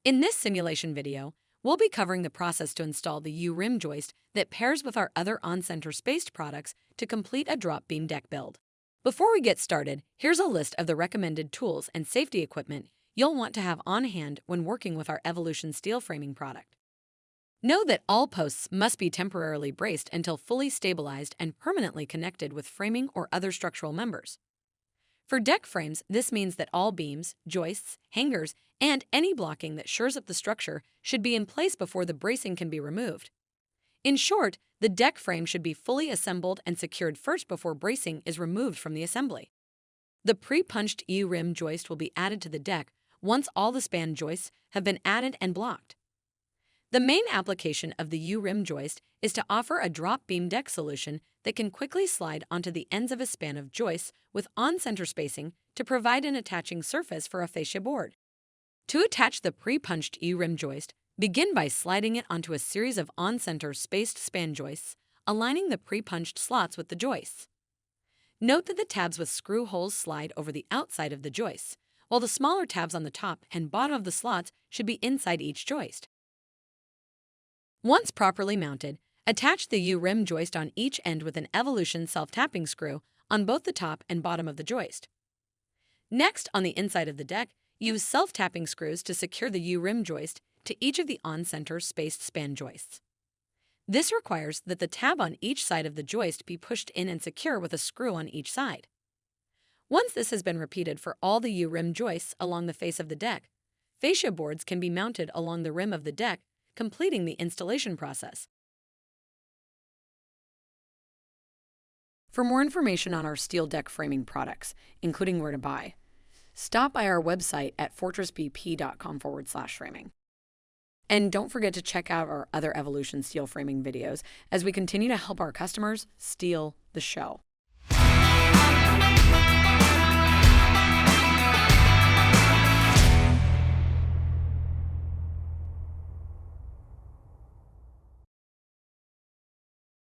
In this simulation video, we'll be covering the process to install the U-rim joist that pairs with our other on-center spaced products to complete a drop beam deck build. Before we get started, here's a list of the recommended tools and safety equipment you'll want to have on hand when working with our Evolution steel framing product. Know that all posts must be temporarily braced until fully stabilized and permanently connected with framing or other structural members. For deck frames, this means that all beams, joists, hangers, and any blocking that shores up the structure should be in place before the bracing can be removed. In short, the deck frame should be fully assembled and secured first before bracing is removed from the assembly. The pre-punched U-rim joist will be added to the deck once all the span joists have been added and blocked. The main application of the U-rim joist is to offer a drop beam deck solution that can quickly slide onto the ends of a span of joists with on-center spacing to provide an attaching surface for a fascia board. To attach the pre-punched U-rim joist, begin by sliding it onto a series of on-center spaced span joists, aligning the pre-punched slots with the joists. Note that the tabs with screw holes slide over the outside of the joists, while the smaller tabs on the top and bottom of the slots should be inside each joist. Once properly mounted, attach the U-rim joist on each end with an Evolution self-tapping screw on both the top and bottom of the joist. Next, on the inside of the deck, use self-tapping screws to secure the U-rim joist to each of the on-center spaced span joists. This requires that the tab on each side of the joist be pushed in and secure with a screw on each side. Once this has been repeated for all the U-rim joists along the face of the deck, fascia boards can be mounted along the rim of the deck, completing the installation process. For more information on our steel deck framing products, including where to buy, stop by our website at fortressbp.com/framing. And don't forget to check out our other Evolution steel framing videos as we continue to help our customers steal the show.